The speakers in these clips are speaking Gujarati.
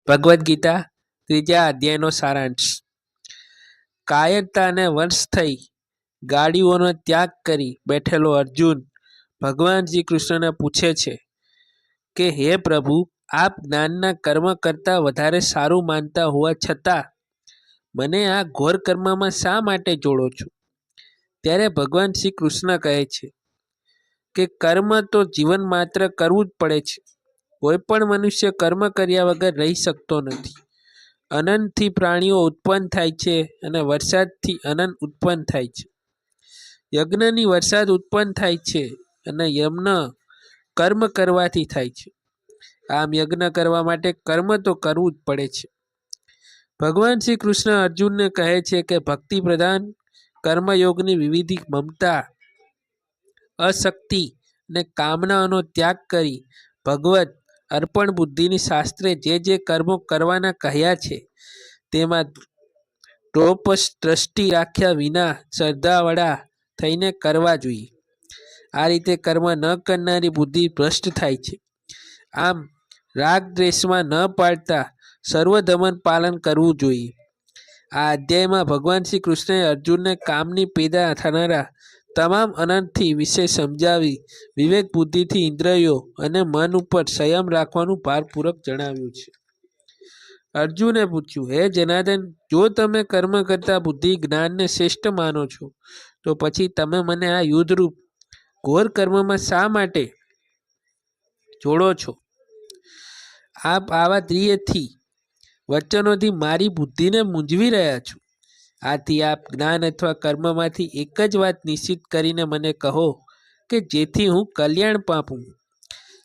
ભગવદ્ ગીતા 3જા અધ્યાયનો સારાંશ. કાયરતાને વશ થઈ ગાડીઓનો ત્યાગ કરી બેઠેલો અર્જુન ભગવાન શ્રી કૃષ્ણને પૂછે છે કે હે પ્રભુ, આપ જ્ઞાનના કર્મ કરતાં વધારે સારું માનતા હોવા છતાં મને આ ઘોર કર્મમાં શા માટે જોડો છો? ત્યારે ભગવાન શ્રી કૃષ્ણ કહે છે કે કર્મ તો જીવન માત્ર કરવું જ પડે છે. કોઈ પણ મનુષ્ય કર્મ કર્યા વગર રહી શકતો નથી. અનંતથી પ્રાણીઓ ઉત્પન્ન થાય છે અને વરસાદથી અનંત ઉત્પન્ન થાય છે. યજ્ઞની વરસાદ ઉત્પન્ન થાય છે અને યજ્ઞ કર્મ કરવાથી થાય છે. આમ યજ્ઞ કરવા માટે કર્મ તો કરવું જ પડે છે. ભગવાન શ્રી કૃષ્ણ અર્જુનને કહે છે કે ભક્તિ પ્રધાન કર્મયોગની વિવિધ મમતા, અશક્તિ અને કામનાઓનો ત્યાગ કરી ભગવત અર્પણ બુદ્ધિની શાસ્ત્રે જે કર્મો કરવાના કહ્યા છે તેમાં દ્રષ્ટિ રાખ્યા વિના શ્રદ્ધાવાળા થઈને કરવા જોઈએ. આ રીતે કર્મ ન કરનારી બુદ્ધિ ભ્રષ્ટ થાય છે. આમ રાગ દ્વેષમાં ન પાડતા સર્વધર્મ પાલન કરવું જોઈએ. આ અધ્યાયમાં ભગવાન શ્રી કૃષ્ણએ અર્જુનને કામની પેદા થનારા તમામ અનર્થથી વિશે સમજાવી વિવેક બુદ્ધિથી ઇન્દ્રિયો અને મન ઉપર સંયમ રાખવાનું ભારપૂર્વક જણાવ્યું છે. અર્જુને પૂછ્યું, હે જનાર્દન, જો તમે કર્મ કરતા બુદ્ધિ જ્ઞાનને શ્રેષ્ઠ માનો છો તો પછી તમે મને આ યુદ્ધરૂપ ઘોર કર્મમાં શા માટે જોડો છો? આપ આવા દ્વિઅર્થી વચનોથી મારી બુદ્ધિને મૂંઝવી રહ્યા છો. આથી આપ જ્ઞાન અથવા કર્મમાંથી એક જ વાત નિશ્ચિત કરીને મને કહો કે જેથી હું કલ્યાણ પામું.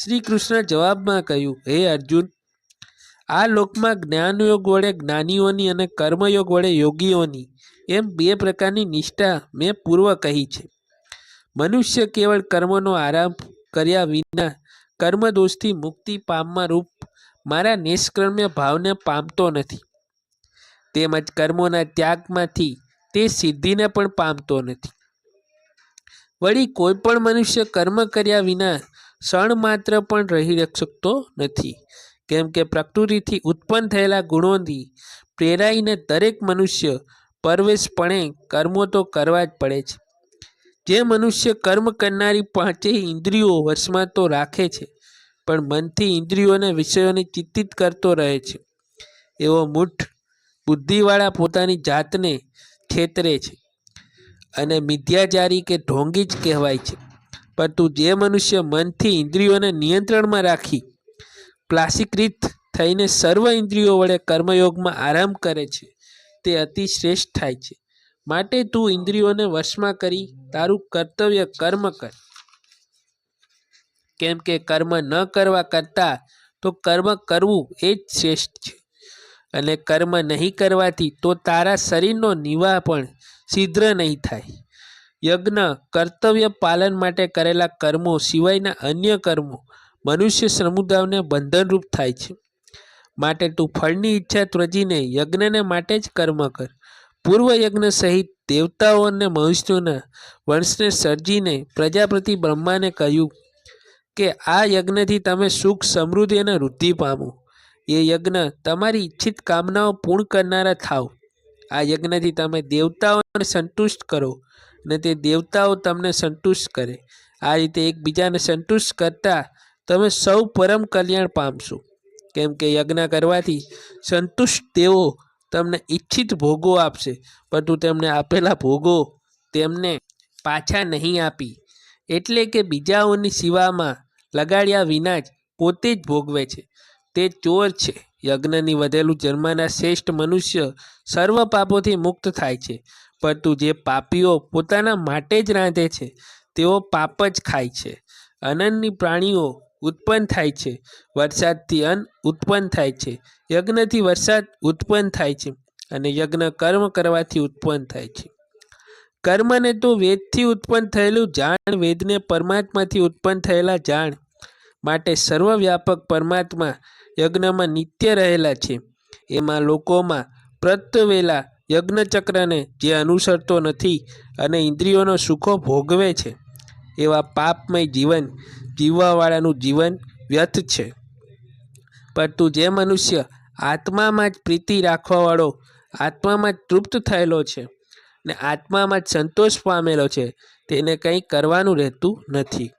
શ્રી કૃષ્ણ જવાબમાં કહ્યું, હે અર્જુન, આ લોકમાં જ્ઞાનયોગ વડે જ્ઞાનીઓની અને કર્મયોગ વડે યોગીઓની એમ બે પ્રકારની નિષ્ઠા મેં પૂર્વ કહી છે. મનુષ્ય કેવળ કર્મનો આરંભ કર્યા વિના કર્મદોષથી મુક્તિ પામવા રૂપ મારા નિષ્કર્મ્ય ભાવને પામતો નથી. તેમજ કર્મોના ત્યાગમાંથી તે સિદ્ધિને પણ પામતો નથી. વળી કોઈ પણ મનુષ્ય કર્મ કર્યા વિના ક્ષણ માત્ર પણ રહી શકતો નથી. કેમ કે પ્રકૃતિથી ઉત્પન્ન થયેલા ગુણોથી પ્રેરાઈને દરેક મનુષ્ય પરવેશપણે કર્મો તો કરવા જ પડે છે. જે મનુષ્ય કર્મ કરનારી પાંચેય ઇન્દ્રિયો વશમાં તો રાખે છે પણ મનથી ઇન્દ્રિયોને વિષયોને ચિંતિત કરતો રહે છે, એવો મૂઢ બુદ્ધિવાળા પોતાની જાતને છેતરે છે અને મિથ્યાચારી કે ઢોંગી જ કહેવાય છે. પરંતુ જે મનુષ્ય મનથી ઇન્દ્રિયોને નિયંત્રણમાં રાખી પ્લાસીકૃત થઈને સર્વ ઇન્દ્રિયો વડે કર્મયોગમાં આરંભ કરે છે તે અતિ શ્રેષ્ઠ થાય છે. માટે તું ઇન્દ્રિયોને વશમાં કરી તારું કર્તવ્ય કર્મ કર. કેમ કે કર્મ ન કરવા કરતાં તો કર્મ કરવું એ જ શ્રેષ્ઠ છે. અને કર્મ નહીં કરવાથી તો તારા શરીરનો નિવાહ પણ શીઘ્ર નહીં થાય. યજ્ઞ કર્તવ્ય પાલન માટે કરેલા કર્મો સિવાયના અન્ય કર્મો મનુષ્ય સમુદાયને બંધનરૂપ થાય છે. માટે તું ફળની ઈચ્છા ત્યજીને યજ્ઞને માટે જ કર્મ કર. પૂર્વ યજ્ઞ સહિત દેવતાઓ અને મનુષ્યોના વંશને સર્જીને પ્રજાપતિ બ્રહ્માને કહ્યું કે આ યજ્ઞથી તમે સુખ, સમૃદ્ધિ અને વૃદ્ધિ પામો. એ યજ્ઞ તમારી ઈચ્છિત કામનાઓ પૂર્ણ કરનારા થાવ. આ યજ્ઞથી તમે દેવતાઓને સંતુષ્ટ કરો અને તે દેવતાઓ તમને સંતુષ્ટ કરે. આ રીતે એકબીજાને સંતુષ્ટ કરતા તમે સૌ પરમ કલ્યાણ પામશો. કેમ કે યજ્ઞ કરવાથી સંતુષ્ટ તેઓ તમને ઈચ્છિત ભોગો આપશે, પરંતુ તેમને આપેલા ભોગો તેમને પાછા નહીં આપી. એટલે કે બીજાઓની સેવામાં લગાડ્યા વિના જ પોતે જ ભોગવે છે. તે ચોર છે. યજ્ઞની વધેલું જન્મના શ્રેષ્ઠ મનુષ્ય સર્વ પાપોથી મુક્ત થાય છે. પરંતુ જે પાપીઓ પોતાના માટે જ રાંધે છે તેઓ પાપ જ ખાય છે. અનનની પ્રાણીઓ ઉત્પન્ન થાય છે. વરસાદથી અન્ન ઉત્પન્ન થાય છે. યજ્ઞથી વરસાદ ઉત્પન્ન થાય છે અને યજ્ઞ કર્મ કરવાથી ઉત્પન્ન થાય છે. કર્મને તો વેદથી ઉત્પન્ન થયેલું જાણ, વેદને પરમાત્માથી ઉત્પન્ન થયેલા જાણ. માટે સર્વવ્યાપક પરમાત્મા યજ્ઞમાં નિત્ય રહેલા છે. એમાં લોકોમાં પ્રત્યવેલા યજ્ઞચક્રને જે અનુસરતો નથી અને ઇન્દ્રિયોનો સુખો ભોગવે છે એવા પાપમય જીવન જીવવાવાળાનું જીવન વ્યર્થ છે. પરંતુ જે મનુષ્ય આત્મામાં જ પ્રીતિ રાખવાવાળો આત્મામાં જ તૃપ્ત થયેલો છે ને આત્મામાં જ સંતોષ પામેલો છે, તેને કંઈ કરવાનું રહેતું નથી.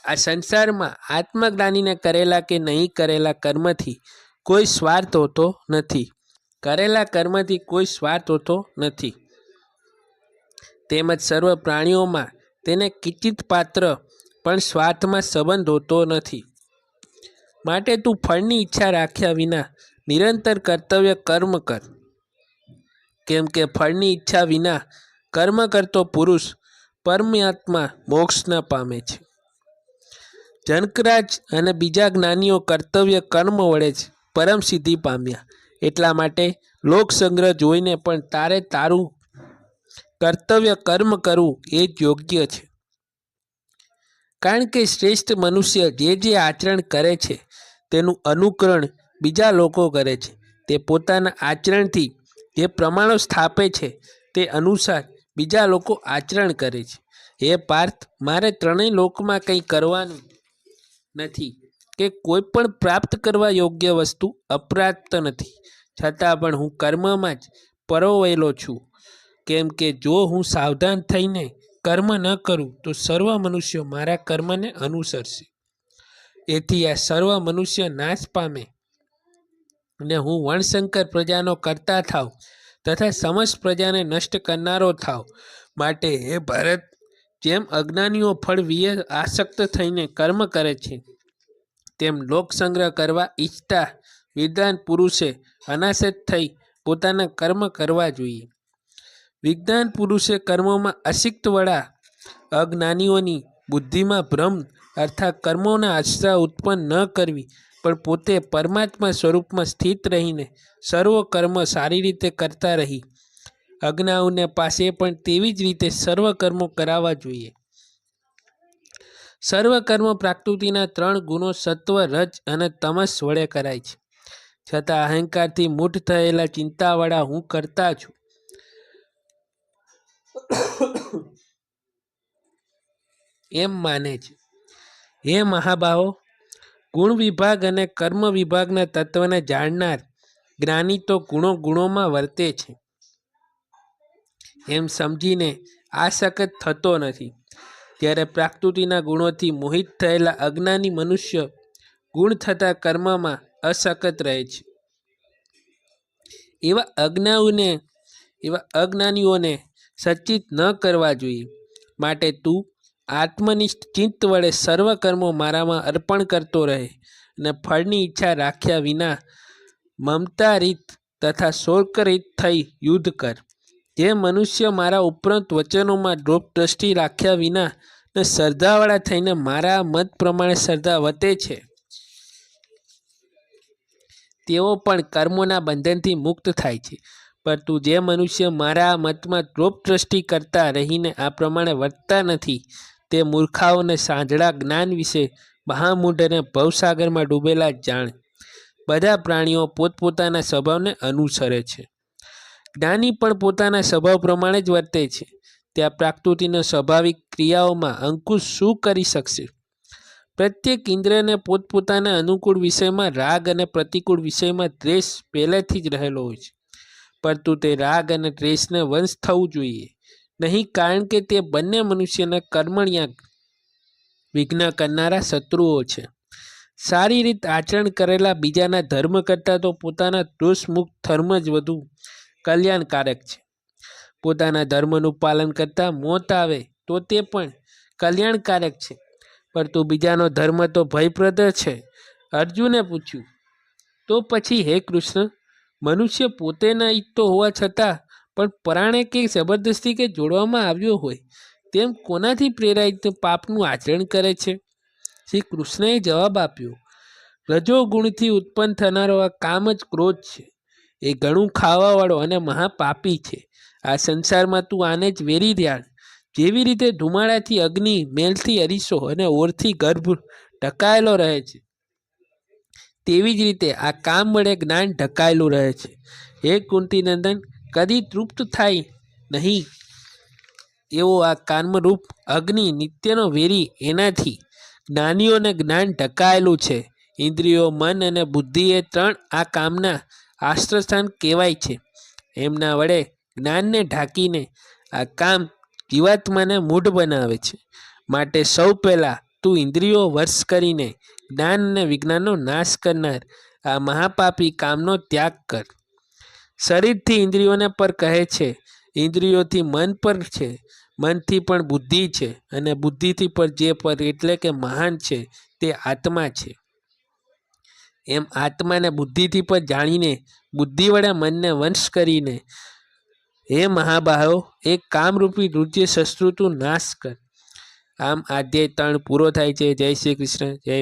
આ સંસારમાં આત્મજ્ઞાનીને કરેલા કે નહીં કરેલા કર્મથી કોઈ સ્વાર્થ હોતો નથી. કરેલા કર્મથી કોઈ સ્વાર્થ હોતો નથી. તેમજ સર્વ પ્રાણીઓમાં તેને કિંચિત પાત્ર પણ સ્વાર્થમાં સંબંધ હોતો નથી. માટે તું ફળની ઈચ્છા રાખ્યા વિના નિરંતર કર્તવ્ય કર્મ કર. કેમ કે ફળની ઈચ્છા વિના કર્મ કરતો પુરુષ પરમાત્મા મોક્ષ ન પામે છે. જનકરાજ અને બીજા જ્ઞાનીઓ કર્તવ્ય કર્મ વડે જ પરમ સિદ્ધિ પામ્યા. એટલા માટે લોકસંગ્રહ જોઈને પણ તારે તારું કર્તવ્ય કર્મ કરવું એ જ યોગ્ય છે. કારણ કે શ્રેષ્ઠ મનુષ્ય જે આચરણ કરે છે તેનું અનુકરણ બીજા લોકો કરે છે. તે પોતાના આચરણથી જે પ્રમાણો સ્થાપે છે તે અનુસાર બીજા લોકો આચરણ કરે છે. હે પાર્થ, મારે ત્રણેય લોકમાં કંઈ કરવાનું નથી કે કોઈ પણ પ્રાપ્ત કરવા યોગ્ય વસ્તુ અપ્રાપ્ત નથી. છતાં પણ હું કર્મમાં જ પરોવાયેલો છું. કેમ કે જો હું સાવધાન થઈને કર્મ ન કરું તો સર્વ મનુષ્યો મારા કર્મને અનુસરશે. એથી આ સર્વ મનુષ્ય નાશ પામે અને હું વર્ણશંકર પ્રજાનો કરતા થાવ તથા સમસ્ત પ્રજાને નષ્ટ કરનારો થાવ. માટે હે ભારત, જેમ અજ્ઞાનીઓ ફળ વિયે આસક્ત થઈને કર્મ કરે છે, તેમ લોકસંગ્રહ કરવા ઈચ્છતા વિદ્વાન પુરુષે અનાસક્ત થઈ પોતાના કર્મ કરવા જોઈએ. વિદ્વાન પુરુષે કર્મોમાં અસિક્ત વડા અજ્ઞાનીઓની બુદ્ધિમાં ભ્રમ અર્થાત કર્મોના આશ્રય ઉત્પન્ન ન કરવી, પણ પોતે પરમાત્મા સ્વરૂપમાં સ્થિત રહીને સર્વ કર્મ સારી રીતે કરતા રહી અજ્ઞાનીઓને પાસે પણ તેવી જ રીતે સર્વ કર્મો કરાવવા જોઈએ. સર્વ કર્મ પ્રકૃતિના 3 ગુણો સત્વ, રજ અને તમસ વડે કરાય છે. છતાં અહંકારથી મૂઢ થયેલા ચિંતાવાળા હું કરતા છું એમ માને છે. હે મહાબાહો, ગુણ વિભાગ અને કર્મ વિભાગના તત્વને જાણનાર જ્ઞાની તો ગુણોમાં વર્તે છે એમ સમજીને આસક્ત થતો નથી. જ્યારે પ્રકૃતિના ગુણોથી મોહિત થયેલા અજ્ઞાની મનુષ્ય ગુણ થતા કર્મમાં અસક્ત રહે છે. એવા અજ્ઞાનીઓને સચિત ન કરવા જોઈએ. માટે તું આત્મનિષ્ઠ ચિત્ત વડે સર્વ કર્મો મારામાં અર્પણ કરતો રહે અને ફળની ઈચ્છા રાખ્યા વિના મમતા રીત તથા શોક રીત થઈ યુદ્ધ કર. જે મનુષ્ય મારા ઉપરાંત વચનોમાં ડ્રોપ દ્રષ્ટિ રાખ્યા વિના ને શ્રદ્ધાવાળા થઈને મારા મત પ્રમાણે શ્રદ્ધા વતે છે, તેઓ પણ કર્મોના બંધનથી મુક્ત થાય છે. પરંતુ જે મનુષ્ય મારા મતમાં ડ્રોપ દ્રષ્ટિ કરતા રહીને આ પ્રમાણે વર્તતા નથી, તે મૂર્ખાઓને સાંજળા જ્ઞાન વિશે મહામૂઢ અને ભવસાગરમાં ડૂબેલા જાણ. બધા પ્રાણીઓ પોતપોતાના સ્વભાવને અનુસરે છે. જ્ઞાની પણ પોતાના સ્વભાવ પ્રમાણે જ વર્તે છે. ત્યાં પ્રકૃતિના સ્વાભાવિક ક્રિયાઓમાં અંકુશ શું કરી શકશે? પ્રત્યેક ઇન્દ્રિયને પોતપોતાના અનુકૂળ વિષયમાં રાગ અને પ્રતિકૂળ વિષયમાં દ્વેષ પહેલેથી જ રહેલો હોય છે. પરંતુ તે રાગ અને દ્વેષને વંશ થવું જોઈએ નહીં, કારણ કે તે બંને મનુષ્યના કર્મણ્યા વિઘ્ન કરનારા શત્રુઓ છે. સારી રીતે આચરણ કરેલા બીજાના ધર્મ કરતાં તો પોતાના દોષમુક્ત ધર્મ જ વધુ કલ્યાણકારક છે. પોતાના ધર્મનું પાલન કરતાં મોત આવે તો તે પણ કલ્યાણકારક છે, પરંતુ બીજાનો ધર્મ તો ભયપ્રદ છે. અર્જુને પૂછ્યું, તો પછી હે કૃષ્ણ, મનુષ્ય પોતે ન ઈચ્છતો હોવા છતાં પણ પરાણે કે જબરદસ્તી કે જોડવામાં આવ્યો હોય તેમ કોનાથી પ્રેરાઈને પાપનું આચરણ કરે છે? શ્રી કૃષ્ણએ જવાબ આપ્યો, રજોગુણથી ઉત્પન્ન થનારો આ કામ જ ક્રોધ છે. એ ઘણું ખાવાવાળો અને મહાપાપી છે. આ સંસારમાં તું આને જ વેરી ધ્યાન. જેવી રીતે ધુમાડાથી અગ્નિ, મેલથી અરીસો અને ઓરથી ગર્ભ ઢકાયેલો રહે છે, તેવી જ રીતે આ કામ વડે જ્ઞાન ઢકાયેલું રહે છે. હે કુંતીનંદન, કદી તૃપ્ત થાય નહીં એવો આ કામરૂપ અગ્નિ નિત્યનો વેરી, એનાથી જ્ઞાનીઓને જ્ઞાન ઢકાયેલું છે ઇન્દ્રિયો, મન અને બુદ્ધિ એ ત્રણ આ કામના આશ્રયસ્થાન કહેવાય છે. એમના વડે જ્ઞાનને ઢાંકીને આ કામ જીવાત્માને મૂઢ બનાવે છે. માટે સૌ પહેલાં તું ઇન્દ્રિયો વશ કરીને જ્ઞાન અને વિજ્ઞાનનો નાશ કરનાર આ મહાપાપી કામનો ત્યાગ કર. શરીરથી ઇન્દ્રિયોને પર કહે છે, ઇન્દ્રિયોથી મન પર છે, મનથી પણ બુદ્ધિ છે, અને બુદ્ધિથી પર જે પર એટલે કે મહાન છે તે આત્મા છે. એમ આત્માને બુદ્ધિથી પર જાણીને બુદ્ધિ વડે મનને વંશ કરીને હે મહાબાહો એક કામરૂપી રુચિ શત્રુતું નાશ કર. આમ અધ્યાય 3 પૂરો થાય છે. જય શ્રી કૃષ્ણ. જય